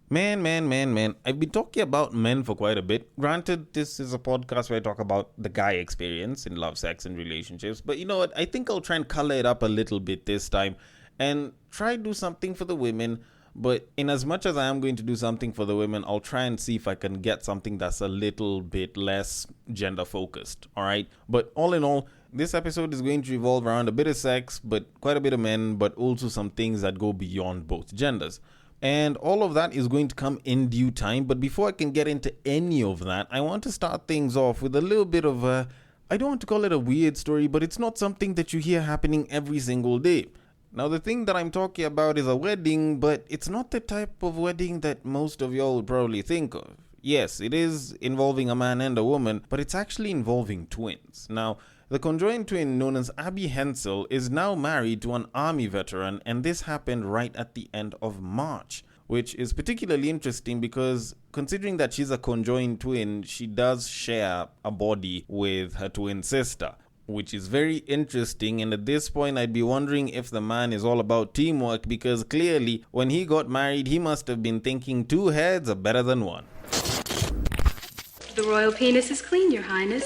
Man. I've been talking about men for quite a bit. Granted, this is a podcast where I talk about the guy experience in love, sex, and relationships. But you know what? I think I'll try and color it up a little bit this time and try to do something for the women. But in as much as I am going to do something for the women, I'll try and see if I can get something that's a little bit less gender focused. All right. But all in all, this episode is going to revolve around a bit of sex, but quite a bit of men, but also some things that go beyond both genders. And all of that is going to come in due time. But before I can get into any of that, I want to start things off with a little bit of a, I don't want to call it a weird story, but it's not something that you hear happening every single day. Now, the thing that I'm talking about is a wedding, but it's not the type of wedding that most of y'all would probably think of. Yes, it is involving a man and a woman, but it's actually involving twins. Now, the conjoined twin known as Abby Hensel is now married to an army veteran, and this happened right at the end of March, which is particularly interesting because considering that she's a conjoined twin, she does share a body with her twin sister, which is very interesting. And at this point, I'd be wondering if the man is all about teamwork, because clearly when he got married, he must have been thinking two heads are better than one. The royal penis is clean, Your Highness.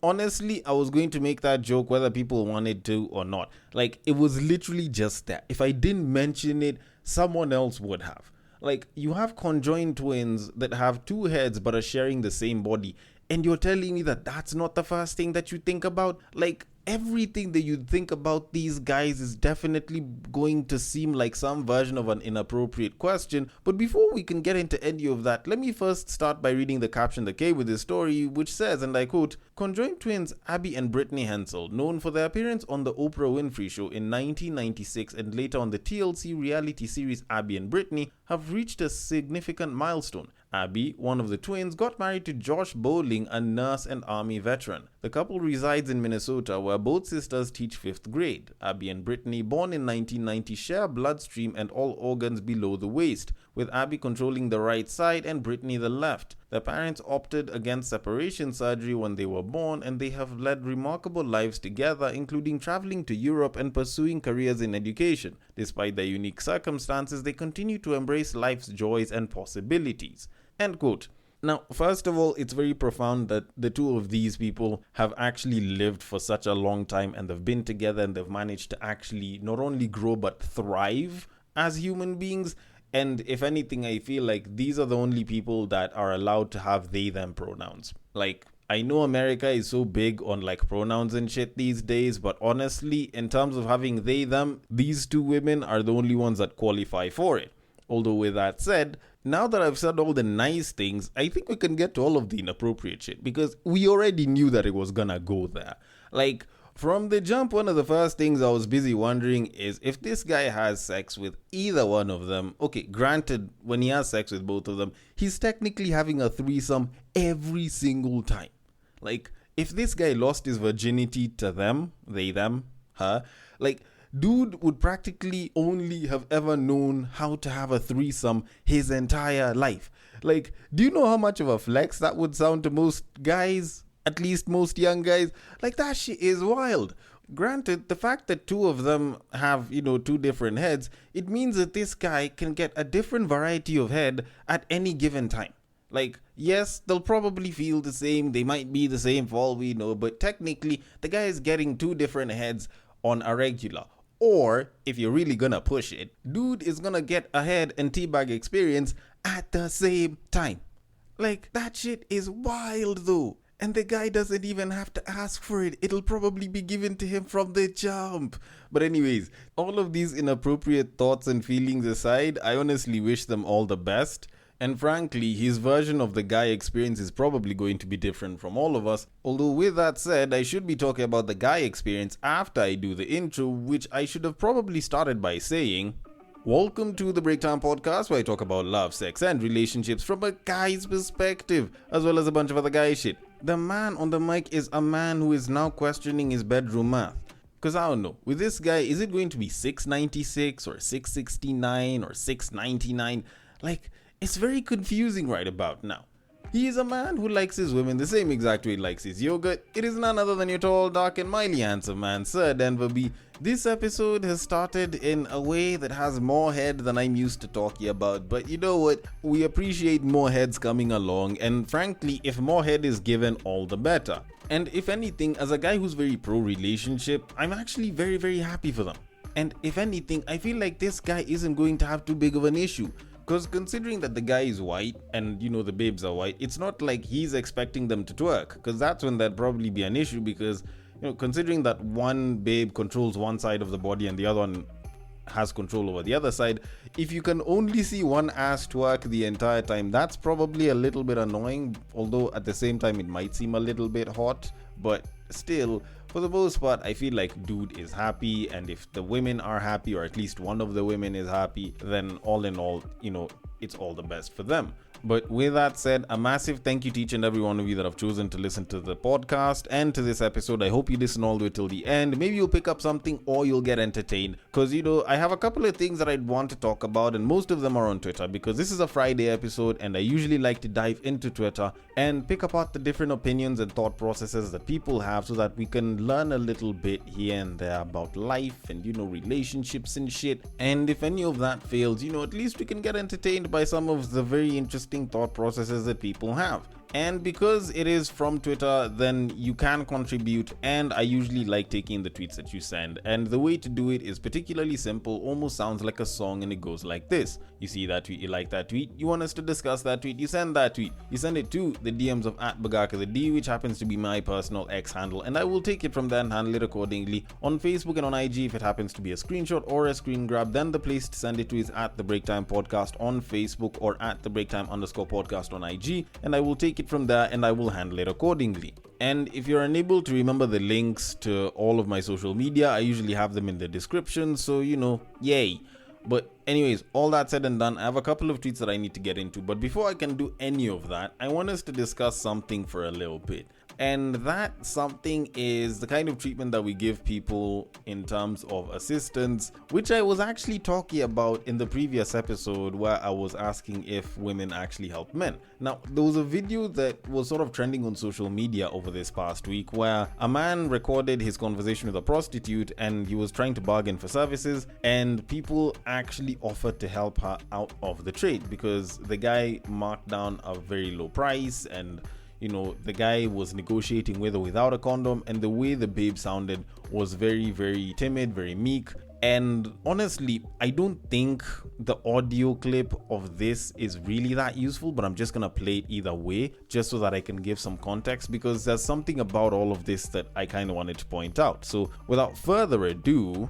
Honestly, I was going to make that joke whether people wanted to or not. Like, it was literally just that. If I didn't mention it, someone else would have. Like, you have conjoined twins that have two heads but are sharing the same body, and you're telling me that that's not the first thing that you think about? Like, everything that you think about these guys is definitely going to seem like some version of an inappropriate question. But before we can get into any of that, let me first start by reading the caption that came with this story, which says, and I quote, "Conjoined twins Abby and Brittany Hensel, known for their appearance on the Oprah Winfrey Show in 1996 and later on the TLC reality series Abby and Brittany, have reached a significant milestone. Abby, one of the twins, got married to Josh Bowling, a nurse and army veteran. The couple resides in Minnesota, where both sisters teach 5th grade. Abby and Brittany, born in 1990, share bloodstream and all organs below the waist, with Abby controlling the right side and Brittany the left. Their parents opted against separation surgery when they were born, and they have led remarkable lives together, including traveling to Europe and pursuing careers in education. Despite their unique circumstances, they continue to embrace life's joys and possibilities." End quote. Now, first of all, it's very profound that the two of these people have actually lived for such a long time, and they've been together, and they've managed to actually not only grow but thrive as human beings. And if anything, I feel like these are the only people that are allowed to have they them pronouns. Like, I know America is so big on like pronouns and shit these days, but honestly, in terms of having they them, these two women are the only ones that qualify for it. Although with that said, now that I've said all the nice things, I think we can get to all of the inappropriate shit, because we already knew that it was gonna go there. Like, from the jump, one of the first things I was busy wondering is if this guy has sex with either one of them. Okay, granted, when he has sex with both of them, he's technically having a threesome every single time. Like, if this guy lost his virginity to them, they, them, her, like, dude would practically only have ever known how to have a threesome his entire life. Like, do you know how much of a flex that would sound to most guys? At least most young guys. Like, that shit is wild. Granted, the fact that two of them have, two different heads, it means that this guy can get a different variety of head at any given time. Like, yes, they'll probably feel the same, they might be the same for all we know, but technically, the guy is getting two different heads on a regular. Or, if you're really gonna push it, dude is gonna get a head and teabag experience at the same time. Like, that shit is wild though. And the guy doesn't even have to ask for it. It'll probably be given to him from the jump. But anyways, all of these inappropriate thoughts and feelings aside, I honestly wish them all the best. And frankly, his version of the guy experience is probably going to be different from all of us. Although with that said, I should be talking about the guy experience after I do the intro, which I should have probably started by saying, welcome to the Breaktime Podcast, where I talk about love, sex, and relationships from a guy's perspective, as well as a bunch of other guy shit. The man on the mic is a man who is now questioning his bedroom math. Because I don't know, with this guy, is it going to be 696 or 669 or 699? Like, it's very confusing right about now. He is a man who likes his women the same exact way he likes his yogurt. It is none other than your tall, dark, and mildly handsome man, Sir Denver B. This episode has started in a way that has more head than I'm used to talking about, but you know what? We appreciate more heads coming along, and frankly, if more head is given, all the better. And if anything, as a guy who's very pro-relationship, I'm actually very, very happy for them. And if anything, I feel like this guy isn't going to have too big of an issue. Because considering that the guy is white and the babes are white, it's not like he's expecting them to twerk. Because that's when there'd probably be an issue, because considering that one babe controls one side of the body and the other one has control over the other side, if you can only see one ass twerk the entire time, that's probably a little bit annoying, although at the same time it might seem a little bit hot. But still, for the most part, I feel like dude is happy, and if the women are happy, or at least one of the women is happy, then all in all, it's all the best for them. But with that said, a massive thank you to each and every one of you that have chosen to listen to the podcast and to this episode. I hope you listen all the way till the end. Maybe you'll pick up something or you'll get entertained. Because, I have a couple of things that I'd want to talk about, and most of them are on Twitter, because this is a Friday episode and I usually like to dive into Twitter and pick apart the different opinions and thought processes that people have so that we can learn a little bit here and there about life and, relationships and shit. And if any of that fails, at least we can get entertained by some of the very interesting thought processes that people have. And because it is from Twitter, then you can contribute, and I usually like taking the tweets that you send. And the way to do it is particularly simple, almost sounds like a song, and it goes like this. You see that tweet, you like that tweet, you want us to discuss that tweet, you send that tweet. You send it to the DMs of @BagakaTheD, which happens to be my personal X handle, and I will take it from there and handle it accordingly. On Facebook and on IG, if it happens to be a screenshot or a screen grab, then the place to send it to is @TheBreaktime_Podcast on Facebook or @TheBreaktime_Podcast on IG, and I will take it from there and I will handle it accordingly. And if you're unable to remember the links to all of my social media, I usually have them in the description, so yay. But anyways, all that said and done, I have a couple of tweets that I need to get into, but before I can do any of that, I want us to discuss something for a little bit. And that something is the kind of treatment that we give people in terms of assistance, which I was actually talking about in the previous episode where I was asking if women actually help men. Now, there was a video that was sort of trending on social media over this past week where a man recorded his conversation with a prostitute and he was trying to bargain for services, and people actually offered to help her out of the trade because the guy marked down a very low price, and the guy was negotiating with or without a condom, and the way the babe sounded was very, very timid, very meek. And honestly, I don't think the audio clip of this is really that useful, but I'm just gonna play it either way, just so that I can give some context, because there's something about all of this that I kind of wanted to point out. So without further ado,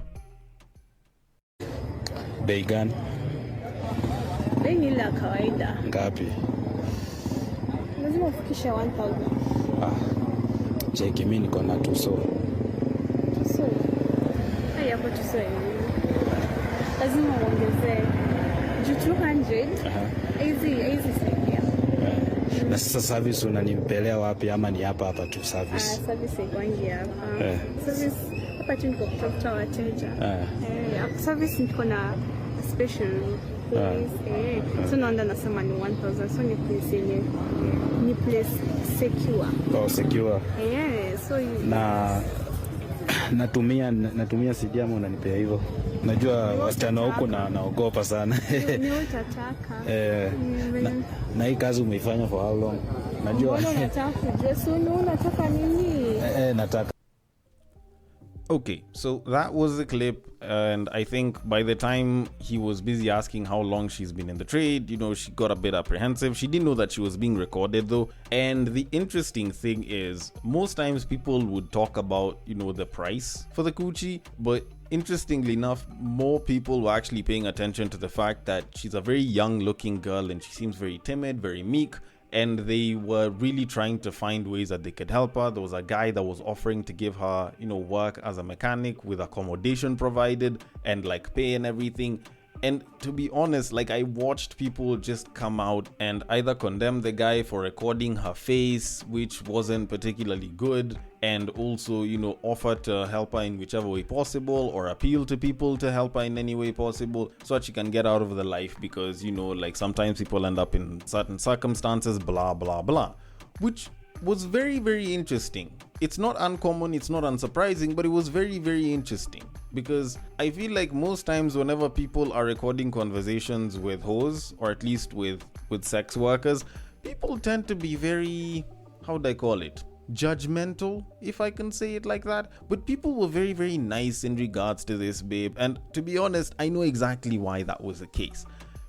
bei gani? Bei ni la kawaida. Ngapi? Lazima ufikishe 1000. Cheki mimi niko na tuso. So, haya kwa tuso hivi. Lazima uongezee. Juu 200. Easy saidia. Na sasa service unanimpelea wapi, ama ni hapa tu service? Service iko nje hapa. Service hapa tu niko kutafuta wateja. Service niko na special so naenda nasema ni 1000, so ni place yenye ni place secure. Secure. So na natumia CD ama unanipea hivyo? Najua wasichana huko naogopa sana. Ni utataka. Na hii kazi umeifanya for how long? Najua unataka kujua, so unataka nini? Nataka. Okay, so that was the clip, and I think by the time he was busy asking how long she's been in the trade, she got a bit apprehensive. She didn't know that she was being recorded though. And the interesting thing is, most times people would talk about, the price for the coochie, but interestingly enough, more people were actually paying attention to the fact that she's a very young looking girl and she seems very timid, very meek. And they were really trying to find ways that they could help her. There was a guy that was offering to give her, work as a mechanic with accommodation provided and like pay and everything. And to be honest, like, I watched people just come out and either condemn the guy for recording her face, which wasn't particularly good, and also, offer to help her in whichever way possible, or appeal to people to help her in any way possible so that she can get out of the life, because, like, sometimes people end up in certain circumstances, blah, blah, blah, which was very, very interesting. It's not uncommon, it's not unsurprising, but it was very, very interesting, because I feel like most times whenever people are recording conversations with hoes, or at least with sex workers, people tend to be very, how would I call it, judgmental, if I can say it like that. But people were very, very nice in regards to this babe, and to be honest, I know exactly why that was the case.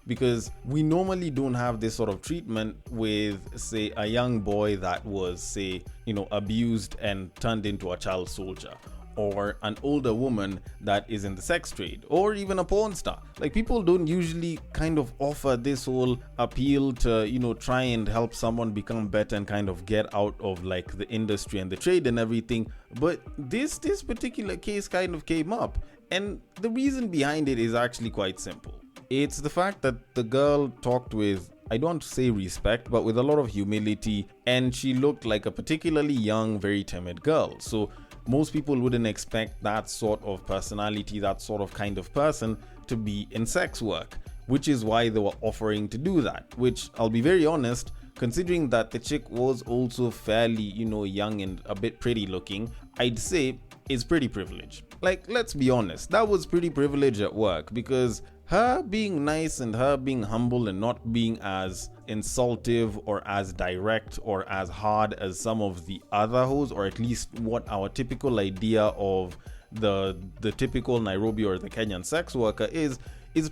Because we normally don't have this sort of treatment with, say, a young boy that was, say, abused and turned into a child soldier, or an older woman that is in the sex trade, or even a porn star. Like, people don't usually kind of offer this whole appeal to, try and help someone become better and kind of get out of, like, the industry and the trade and everything. But this particular case kind of came up, and the reason behind it is actually quite simple. It's the fact that the girl talked with, I don't want to say respect, but with a lot of humility, and she looked like a particularly young, very timid girl. So most people wouldn't expect that sort of personality, that sort of kind of person to be in sex work, which is why they were offering to do that, which, I'll be very honest, considering that the chick was also fairly, young and a bit pretty looking, I'd say is pretty privileged. Like, let's be honest, that was pretty privileged at work, because her being nice and her being humble and not being as insultive or as direct or as hard as some of the other hoes, or at least what our typical idea of the typical Nairobi or the Kenyan sex worker is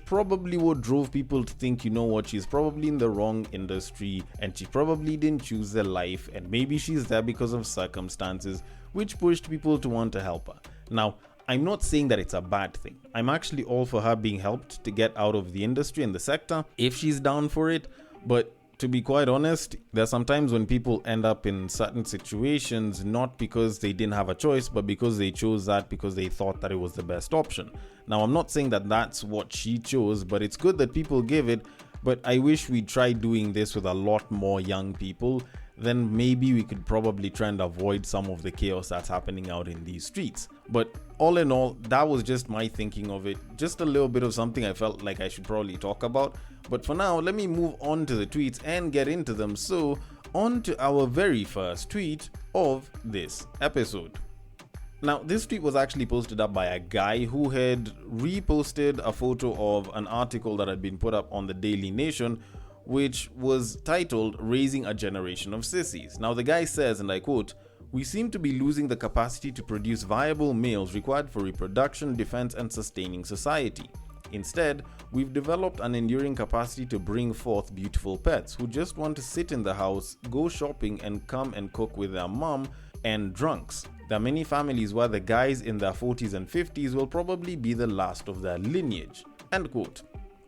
probably what drove people to think, she's probably in the wrong industry and she probably didn't choose their life, and maybe she's there because of circumstances, which pushed people to want to help her. Now, I'm not saying that it's a bad thing. I'm actually all for her being helped to get out of the industry and the sector if she's down for it. But to be quite honest, there's sometimes when people end up in certain situations not because they didn't have a choice, but because they chose that because they thought that it was the best option. Now, I'm not saying that that's what she chose, but it's good that people give it. But I wish we tried doing this with a lot more young people. Then maybe we could probably try and avoid some of the chaos that's happening out in these streets. But all in all, that was just my thinking of it. Just a little bit of something I felt like I should probably talk about. But for now, let me move on to the tweets and get into them. So, on to our very first tweet of this episode. Now, this tweet was actually posted up by a guy who had reposted a photo of an article that had been put up on the Daily Nation, which was titled "Raising a Generation of Sissies." Now, the guy says, and I quote, "We seem to be losing the capacity to produce viable males required for reproduction, defense, and sustaining society. Instead, we've developed an enduring capacity to bring forth beautiful pets who just want to sit in the house, go shopping, and come and cook with their mom, and drunks. There are many families where the guys in their 40s and 50s will probably be the last of their lineage." End quote.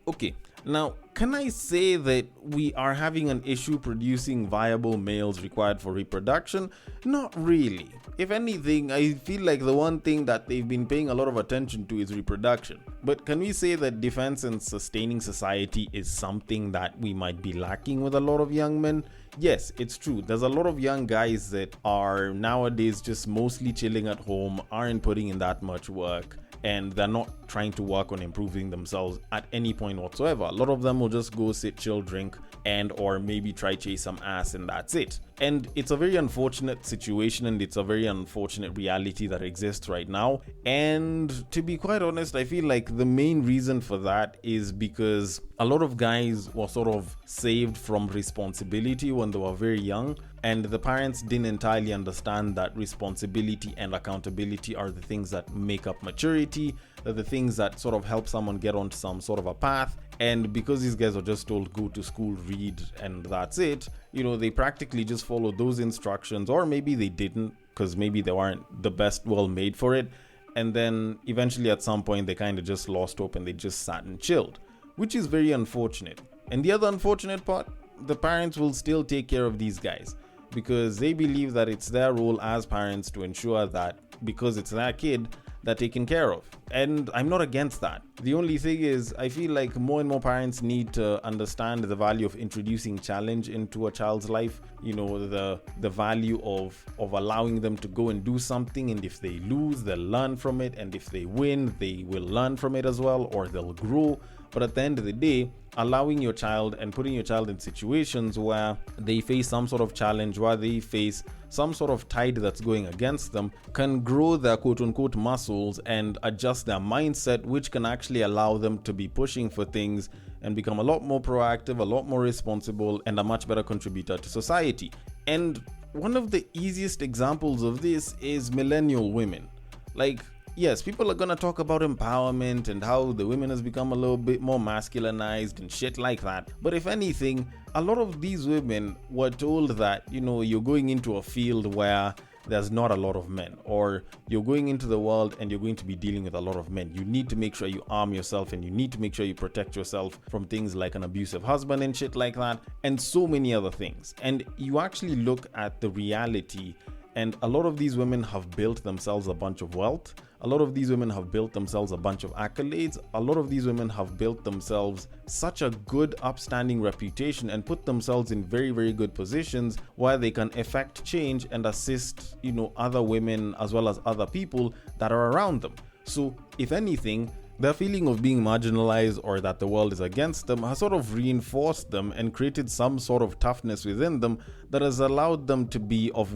Okay, now, can I say that we are having an issue producing viable males required for reproduction? Not really. If anything, I feel like the one thing that they've been paying a lot of attention to is reproduction. But can we say that defense and sustaining society is something that we might be lacking with a lot of young men? Yes, it's true. There's a lot of young guys that are nowadays just mostly chilling at home, aren't putting in that much work, and they're not trying to work on improving themselves at any point whatsoever. A lot of them will just go sit, chill, drink, and or maybe try chase some ass, and that's it. And it's a very unfortunate situation, and it's a very unfortunate reality that exists right now. And to be quite honest, I feel like the main reason for that is because a lot of guys were sort of saved from responsibility when they were very young, and the parents didn't entirely understand that responsibility and accountability are the things that make up maturity. They're the things that sort of help someone get onto some sort of a path. And because these guys are just told go to school, read, and that's it, they practically just follow those instructions, or maybe they didn't because maybe they weren't the best well made for it. And then eventually at some point they kind of just lost hope and they just sat and chilled, which is very unfortunate. And the other unfortunate part, the parents will still take care of these guys because they believe that it's their role as parents to ensure that because it's their kid, they're taken care of. And I'm not against that. The only thing is, I feel like more and more parents need to understand the value of introducing challenge into a child's life. You know, the value of allowing them to go and do something, and if they lose, they'll learn from it, and if they win, they will learn from it as well, or they'll grow. But at the end of the day, allowing your child and putting your child in situations where they face some sort of challenge, where they face some sort of tide that's going against them, can grow their quote-unquote muscles and adjust their mindset, which can actually allow them to be pushing for things and become a lot more proactive, a lot more responsible, and a much better contributor to society. And one of the easiest examples of this is millennial women. Like, yes, people are going to talk about empowerment and how the women has become a little bit more masculinized and shit like that. But if anything, a lot of these women were told that, you know, you're going into a field where there's not a lot of men, or you're going into the world and you're going to be dealing with a lot of men. You need to make sure you arm yourself, and you need to make sure you protect yourself from things like an abusive husband and shit like that, and so many other things. And you actually look at the reality, and a lot of these women have built themselves a bunch of wealth. A lot of these women have built themselves a bunch of accolades. A lot of these women have built themselves such a good, upstanding reputation and put themselves in very, very good positions where they can effect change and assist, you know, other women as well as other people that are around them. So, if anything, their feeling of being marginalized or that the world is against them has sort of reinforced them and created some sort of toughness within them that has allowed them to be of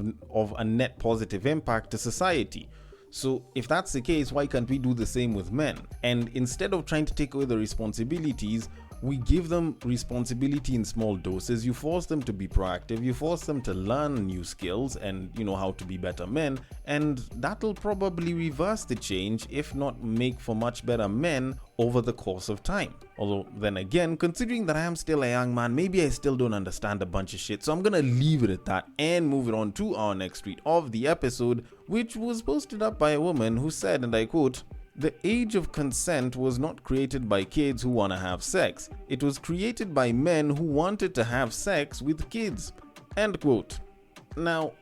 a net positive impact to society. So if that's the case, why can't we do the same with men? And instead of trying to take away the responsibilities, we give them responsibility in small doses. You force them to be proactive. You force them to learn new skills and, you know, how to be better men. And that'll probably reverse the change, if not make for much better men over the course of time. Although then again, considering that I am still a young man, maybe I still don't understand a bunch of shit. So I'm gonna leave it at that and move it on to our next tweet of the episode, which was posted up by a woman who said, and I quote, "The age of consent was not created by kids who want to have sex. It was created by men who wanted to have sex with kids." End quote. Now,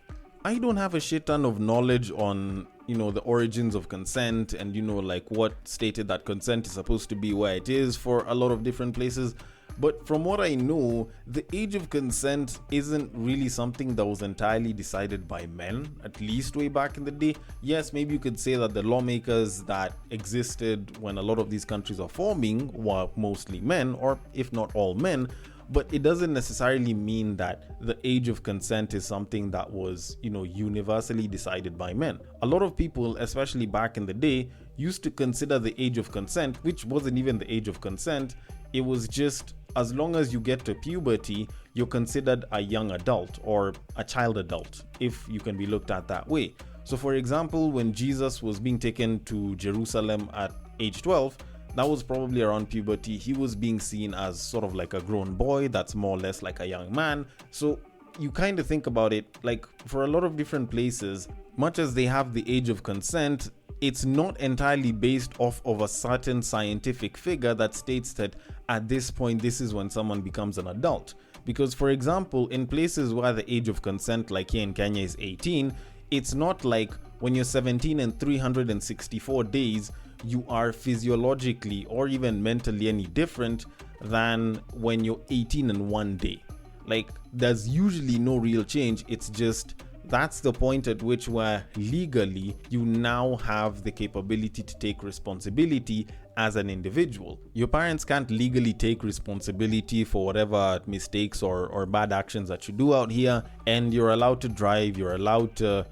I don't have a shit ton of knowledge on, you know, the origins of consent and, you know, like what stated that consent is supposed to be where it is for a lot of different places. But from what I know, the age of consent isn't really something that was entirely decided by men, at least way back in the day. Yes, maybe you could say that the lawmakers that existed when a lot of these countries are forming were mostly men, or if not all men, but it doesn't necessarily mean that the age of consent is something that was, you know, universally decided by men. A lot of people, especially back in the day, used to consider the age of consent, which wasn't even the age of consent. It was just, as long as you get to puberty, you're considered a young adult or a child adult, if you can be looked at that way. So for example, when Jesus was being taken to Jerusalem at age 12, that was probably around puberty. He was being seen as sort of like a grown boy that's more or less like a young man. So you kind of think about it, like for a lot of different places, much as they have the age of consent, it's not entirely based off of a certain scientific figure that states that at this point, this is when someone becomes an adult. Because for example, in places where the age of consent, like here in Kenya, is 18, it's not like when you're 17 and 364 days, you are physiologically or even mentally any different than when you're 18 and 1 day. Like, there's usually no real change. It's just that's the point at which where legally you now have the capability to take responsibility as an individual. Your parents can't legally take responsibility for whatever mistakes or bad actions that you do out here, and you're allowed to drive, you're allowed to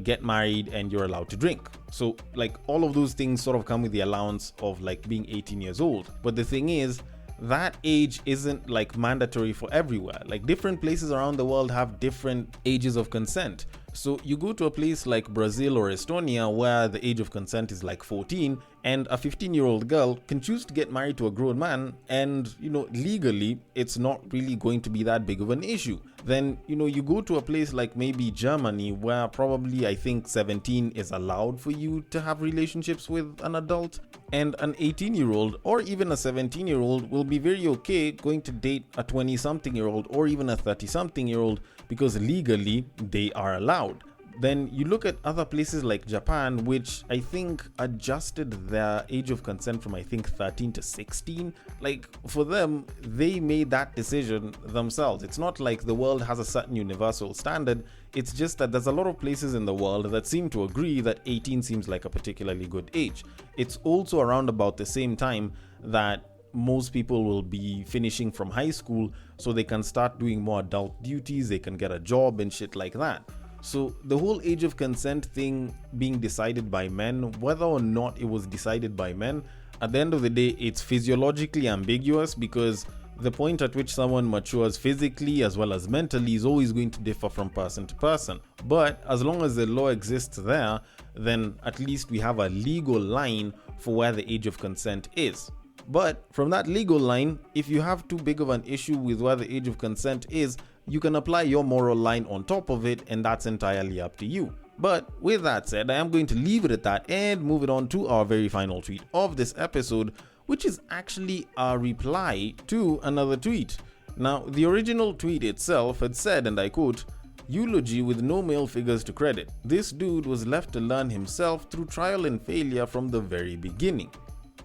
get married, and you're allowed to drink. So like all of those things sort of come with the allowance of like being 18 years old. But the thing is, that age isn't like mandatory for everywhere. Like different places around the world have different ages of consent. So you go to a place like Brazil or Estonia where the age of consent is like 14, and a 15-year-old girl can choose to get married to a grown man, and you know, legally it's not really going to be that big of an issue. Then, you know, you go to a place like maybe Germany where probably I think 17 is allowed for you to have relationships with an adult, and an 18-year-old or even a 17-year-old will be very okay going to date a 20-something-year-old or even a 30-something-year-old because legally they are allowed. Then you look at other places like Japan, which I think adjusted their age of consent from, I think, 13 to 16. Like, for them, they made that decision themselves. It's not like the world has a certain universal standard. It's just that there's a lot of places in the world that seem to agree that 18 seems like a particularly good age. It's also around about the same time that most people will be finishing from high school, so they can start doing more adult duties, they can get a job and shit like that. So the whole age of consent thing being decided by men, whether or not it was decided by men, at the end of the day, it's physiologically ambiguous, because the point at which someone matures physically as well as mentally is always going to differ from person to person. But as long as the law exists there, then at least we have a legal line for where the age of consent is. But from that legal line, if you have too big of an issue with where the age of consent is, you can apply your moral line on top of it, and that's entirely up to you. But with that said, I am going to leave it at that and move it on to our very final tweet of this episode, which is actually a reply to another tweet. Now, the original tweet itself had said, and I quote, "Eulogy with no male figures to credit. This dude was left to learn himself through trial and failure from the very beginning."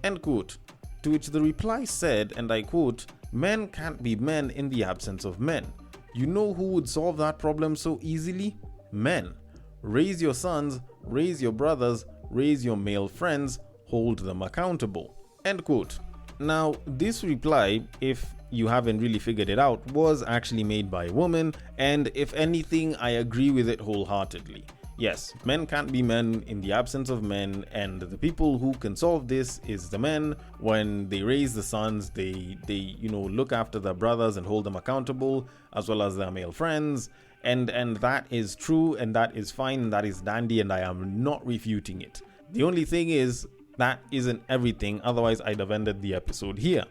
End quote. To which the reply said, and I quote, "Men can't be men in the absence of men. You know who would solve that problem so easily? Men. Raise your sons, raise your brothers, raise your male friends, hold them accountable." End quote. Now, this reply, if you haven't really figured it out, was actually made by a woman, and if anything, I agree with it wholeheartedly. Yes, men can't be men in the absence of men, and the people who can solve this is the men. When they raise the sons, they look after their brothers and hold them accountable, as well as their male friends, and that is true, and that is fine, and that is dandy, and I am not refuting it. The only thing is, that isn't everything, otherwise I'd have ended the episode here.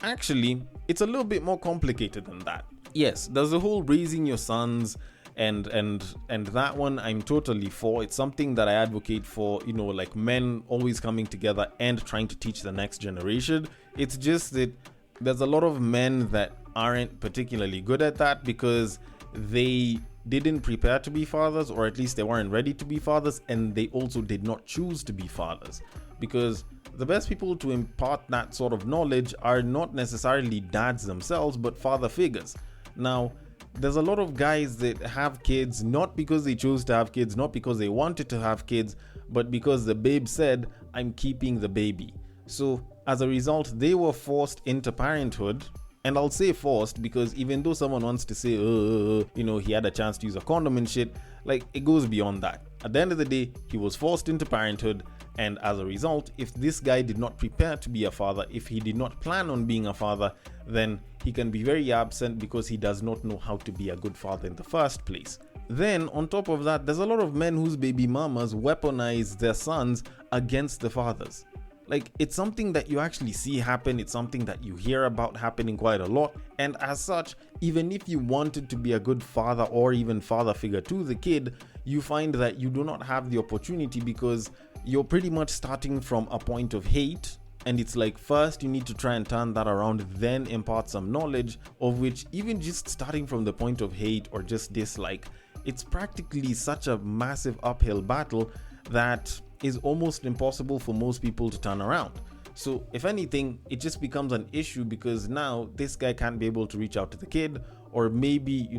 Actually, it's a little bit more complicated than that. Yes, there's the whole raising your sons, and that one I'm totally for. It's something that I advocate for, like men always coming together and trying to teach the next generation. It's just that there's a lot of men that aren't particularly good at that because they didn't prepare to be fathers, or at least they weren't ready to be fathers, and they also did not choose to be fathers, because the best people to impart that sort of knowledge are not necessarily dads themselves, but father figures. Now, there's a lot of guys that have kids not because they chose to have kids, not because they wanted to have kids, but because the babe said, "I'm keeping the baby." So as a result, they were forced into parenthood. And I'll say forced because even though someone wants to say, he had a chance to use a condom and shit, like, it goes beyond that. At the end of the day, he was forced into parenthood, and as a result, if this guy did not prepare to be a father, if he did not plan on being a father, then he can be very absent because he does not know how to be a good father in the first place. Then, on top of that, there's a lot of men whose baby mamas weaponize their sons against the fathers. Like, it's something that you actually see happen. It's something that you hear about happening quite a lot. And as such, even if you wanted to be a good father or even father figure to the kid, you find that you do not have the opportunity because you're pretty much starting from a point of hate. And it's like, first you need to try and turn that around, then impart some knowledge, of which even just starting from the point of hate or just dislike, it's practically such a massive uphill battle that is almost impossible for most people to turn around. So if anything, it just becomes an issue because now this guy can't be able to reach out to the kid, or maybe,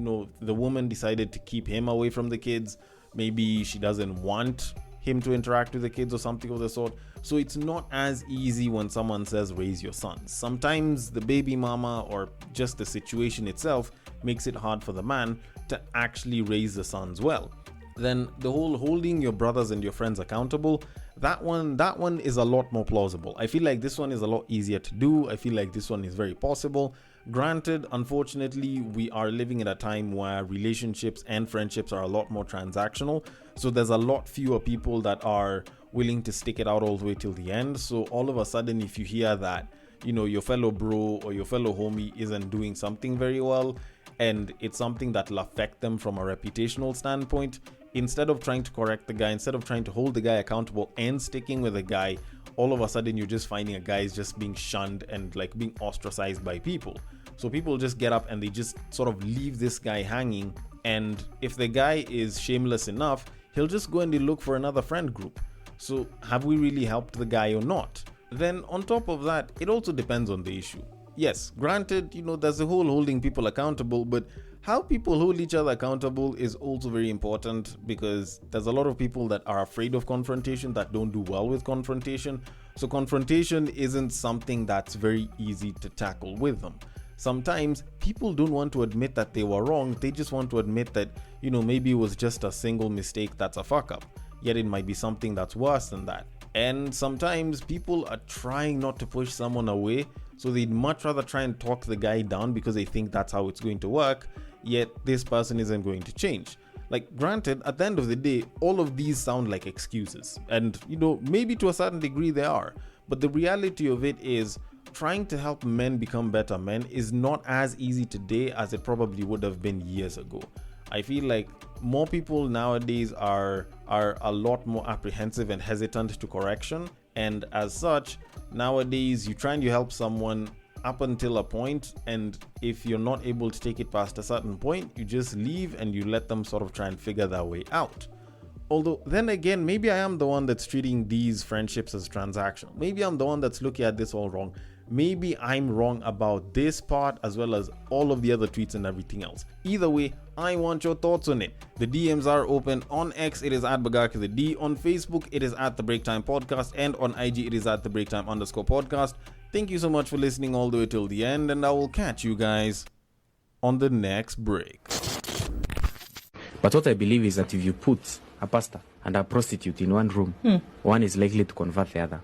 the woman decided to keep him away from the kids. Maybe she doesn't want him to interact with the kids or something of the sort. So it's not as easy when someone says raise your sons. Sometimes the baby mama or just the situation itself makes it hard for the man to actually raise the sons well. Then the whole holding your brothers and your friends accountable, that one is a lot more plausible. I feel like this one is a lot easier to do. I feel like this one is very possible. Granted, unfortunately, we are living in a time where relationships and friendships are a lot more transactional. So there's a lot fewer people that are willing to stick it out all the way till the end. So all of a sudden, if you hear that, your fellow bro or your fellow homie isn't doing something very well, and it's something that will affect them from a reputational standpoint, instead of trying to correct the guy, instead of trying to hold the guy accountable and sticking with the guy, all of a sudden you're just finding a guy is just being shunned and like being ostracized by people. So people just get up and they just sort of leave this guy hanging, And if the guy is shameless enough, he'll just go and look for another friend group. So have we really helped the guy or not? Then on top of that, it also depends on the issue. Yes, granted, there's the whole holding people accountable, but how people hold each other accountable is also very important, because there's a lot of people that are afraid of confrontation, that don't do well with confrontation. So confrontation isn't something that's very easy to tackle with them. Sometimes people don't want to admit that they were wrong. They just want to admit that, maybe it was just a single mistake that's a fuck up. Yet it might be something that's worse than that. And sometimes people are trying not to push someone away, so they'd much rather try and talk the guy down because they think that's how it's going to work, yet this person isn't going to change. Like, granted, at the end of the day, all of these sound like excuses. And, maybe to a certain degree they are. But the reality of it is, trying to help men become better men is not as easy today as it probably would have been years ago. I feel like more people nowadays are a lot more apprehensive and hesitant to correction. And as such, nowadays you try and you help someone up until a point, and if you're not able to take it past a certain point, you just leave and you let them sort of try and figure their way out. Although then again, maybe I am the one that's treating these friendships as transactional. Maybe I'm the one that's looking at this all wrong. Maybe I'm wrong about this part as well as all of the other tweets and everything else. Either way, I want your thoughts on it. The DMs are open. On X, it is at @BagakaTheD. On Facebook, it is at The Break Time Podcast. And on IG, it is at The Break Time _podcast. Thank you so much for listening all the way till the end, and I will catch you guys on the next break. But what I believe is that if you put a pastor and a prostitute in one room, one is likely to convert the other.